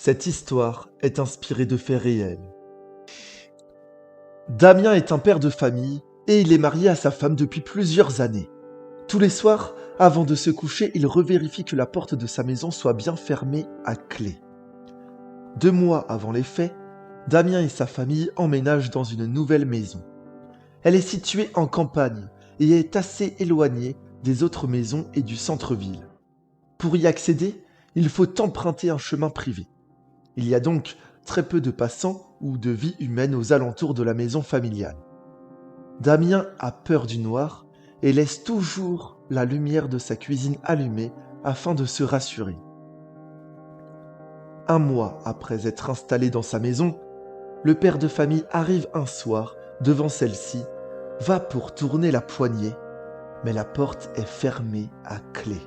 Cette histoire est inspirée de faits réels. Damien est un père de famille et il est marié à sa femme depuis plusieurs années. Tous les soirs, avant de se coucher, il revérifie que la porte de sa maison soit bien fermée à clé. 2 mois avant les faits, Damien et sa famille emménagent dans une nouvelle maison. Elle est située en campagne et est assez éloignée des autres maisons et du centre-ville. Pour y accéder, il faut emprunter un chemin privé. Il y a donc très peu de passants ou de vie humaine aux alentours de la maison familiale. Damien a peur du noir et laisse toujours la lumière de sa cuisine allumée afin de se rassurer. 1 mois après être installé dans sa maison, le père de famille arrive un soir devant celle-ci, va pour tourner la poignée, mais la porte est fermée à clé.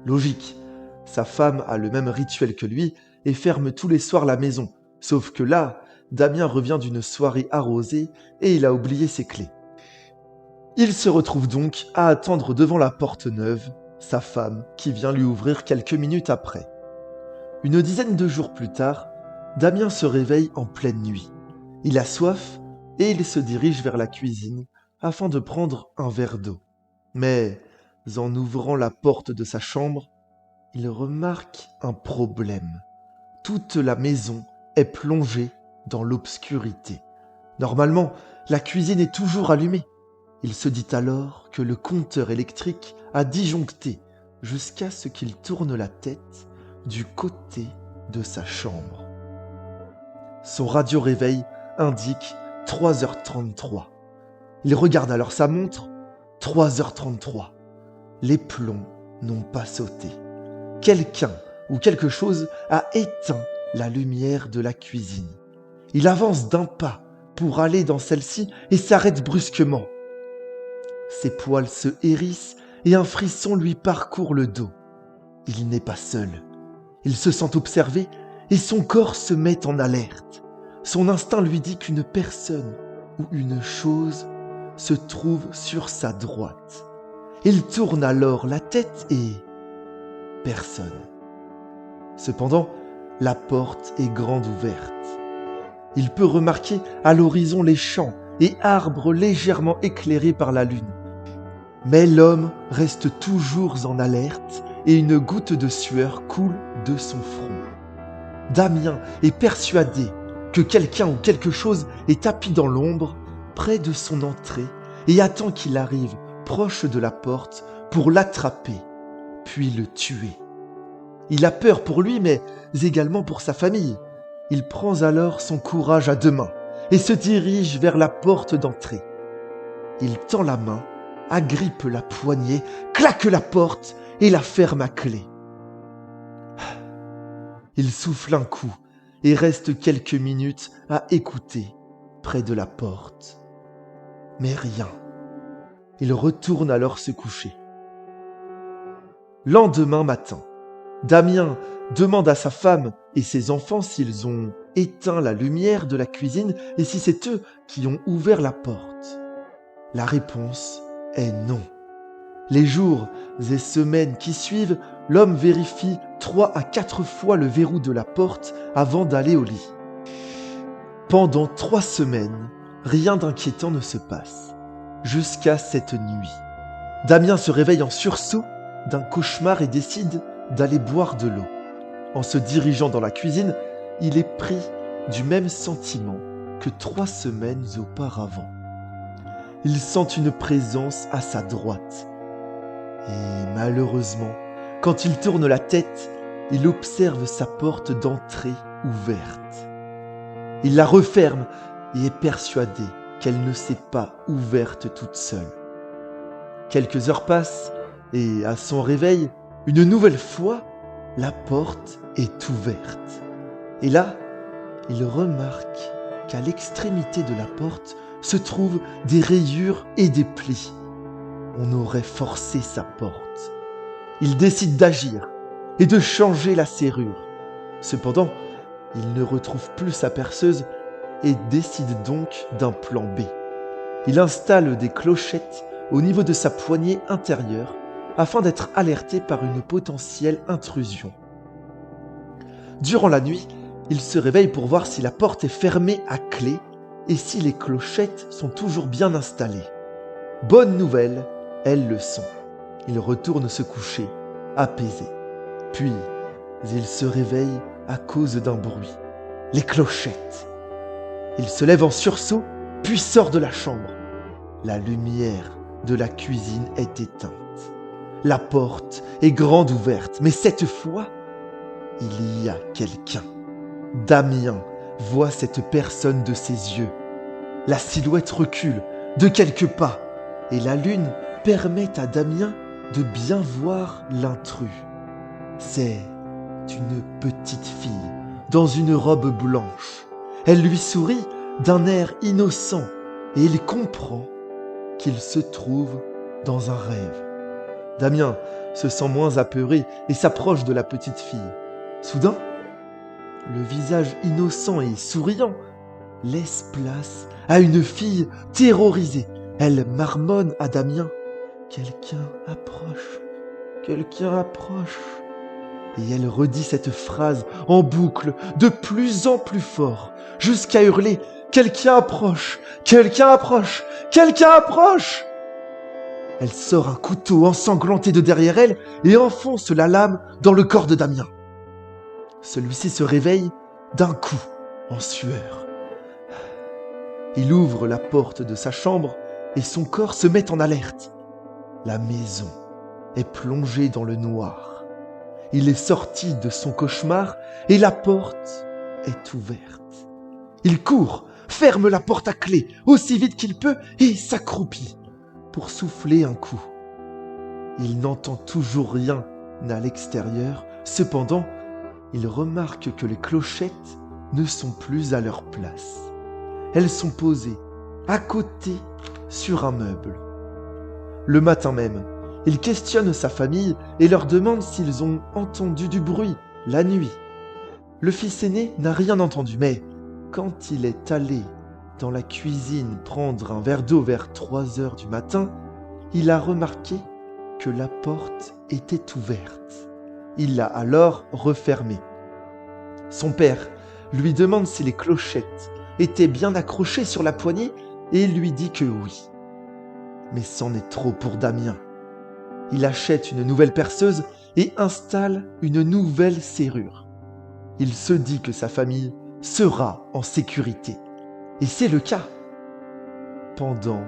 Logique, sa femme a le même rituel que lui et ferme tous les soirs la maison, sauf que là, Damien revient d'une soirée arrosée et il a oublié ses clés. Il se retrouve donc à attendre devant la porte neuve, sa femme qui vient lui ouvrir quelques minutes après. Une dizaine de jours plus tard, Damien se réveille en pleine nuit. Il a soif et il se dirige vers la cuisine afin de prendre un verre d'eau. Mais en ouvrant la porte de sa chambre, il remarque un problème. Toute la maison est plongée dans l'obscurité. Normalement, la cuisine est toujours allumée. Il se dit alors que le compteur électrique a disjoncté jusqu'à ce qu'il tourne la tête du côté de sa chambre. Son radio-réveil indique 3h33. Il regarde alors sa montre, 3h33. Les plombs n'ont pas sauté. Quelqu'un ou quelque chose a éteint la lumière de la cuisine. Il avance d'un pas pour aller dans celle-ci et s'arrête brusquement. Ses poils se hérissent et un frisson lui parcourt le dos. Il n'est pas seul. Il se sent observé et son corps se met en alerte. Son instinct lui dit qu'une personne ou une chose se trouve sur sa droite. Il tourne alors la tête et personne. Cependant, la porte est grande ouverte. Il peut remarquer à l'horizon les champs et arbres légèrement éclairés par la lune. Mais l'homme reste toujours en alerte et une goutte de sueur coule de son front. Damien est persuadé que quelqu'un ou quelque chose est tapis dans l'ombre près de son entrée et attend qu'il arrive proche de la porte pour l'attraper, puis le tuer. Il a peur pour lui, mais également pour sa famille. Il prend alors son courage à 2 mains et se dirige vers la porte d'entrée. Il tend la main, agrippe la poignée, claque la porte et la ferme à clé. Il souffle un coup et reste quelques minutes à écouter près de la porte. Mais rien. Il retourne alors se coucher. Lendemain matin, Damien demande à sa femme et ses enfants s'ils ont éteint la lumière de la cuisine et si c'est eux qui ont ouvert la porte. La réponse est non. Les jours et semaines qui suivent, l'homme vérifie 3 à 4 fois le verrou de la porte avant d'aller au lit. Pendant 3 semaines, rien d'inquiétant ne se passe, jusqu'à cette nuit. Damien se réveille en sursaut d'un cauchemar et décide d'aller boire de l'eau. En se dirigeant dans la cuisine, il est pris du même sentiment que 3 semaines auparavant. Il sent une présence à sa droite. Et malheureusement, quand il tourne la tête, il observe sa porte d'entrée ouverte. Il la referme et est persuadé qu'elle ne s'est pas ouverte toute seule. Quelques heures passent et à son réveil, une nouvelle fois, la porte est ouverte. Et là, il remarque qu'à l'extrémité de la porte se trouvent des rayures et des plis. On aurait forcé sa porte. Il décide d'agir et de changer la serrure. Cependant, il ne retrouve plus sa perceuse et décide donc d'un plan B. Il installe des clochettes au niveau de sa poignée intérieure afin d'être alerté par une potentielle intrusion. Durant la nuit, il se réveille pour voir si la porte est fermée à clé et si les clochettes sont toujours bien installées. Bonne nouvelle, elles le sont. Il retourne se coucher, apaisé. Puis, il se réveille à cause d'un bruit. Les clochettes. Il se lève en sursaut, puis sort de la chambre. La lumière de la cuisine est éteinte. La porte est grande ouverte, mais cette fois, il y a quelqu'un. Damien voit cette personne de ses yeux. La silhouette recule de quelques pas et la lune permet à Damien de bien voir l'intrus. C'est une petite fille dans une robe blanche. Elle lui sourit d'un air innocent et il comprend qu'il se trouve dans un rêve. Damien se sent moins apeuré et s'approche de la petite fille. Soudain, le visage innocent et souriant laisse place à une fille terrorisée. Elle marmonne à Damien. « Quelqu'un approche, quelqu'un approche. » Et elle redit cette phrase en boucle de plus en plus fort, jusqu'à hurler « Quelqu'un approche, quelqu'un approche, quelqu'un approche !» Elle sort un couteau ensanglanté de derrière elle et enfonce la lame dans le corps de Damien. Celui-ci se réveille d'un coup en sueur. Il ouvre la porte de sa chambre et son corps se met en alerte. La maison est plongée dans le noir. Il est sorti de son cauchemar et la porte est ouverte. Il court, ferme la porte à clé aussi vite qu'il peut et s'accroupit pour souffler un coup. Il n'entend toujours rien à l'extérieur. Cependant, il remarque que les clochettes ne sont plus à leur place. Elles sont posées à côté sur un meuble. Le matin même, il questionne sa famille et leur demande s'ils ont entendu du bruit la nuit. Le fils aîné n'a rien entendu, mais quand il est allé dans la cuisine prendre un verre d'eau vers 3 heures du matin, il a remarqué que la porte était ouverte. Il l'a alors refermée. Son père lui demande si les clochettes étaient bien accrochées sur la poignée et il lui dit que oui. Mais c'en est trop pour Damien. Il achète une nouvelle perceuse et installe une nouvelle serrure. Il se dit que sa famille sera en sécurité. Et c'est le cas pendant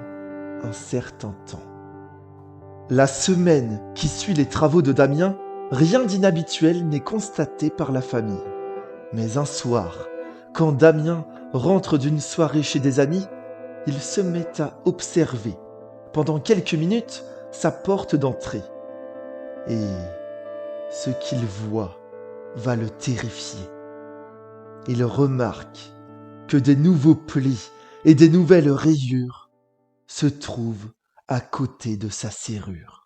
un certain temps. La semaine qui suit les travaux de Damien, rien d'inhabituel n'est constaté par la famille. Mais un soir, quand Damien rentre d'une soirée chez des amis, il se met à observer, pendant quelques minutes, sa porte d'entrée. Et ce qu'il voit va le terrifier. Il remarque que des nouveaux plis et des nouvelles rayures se trouvent à côté de sa serrure.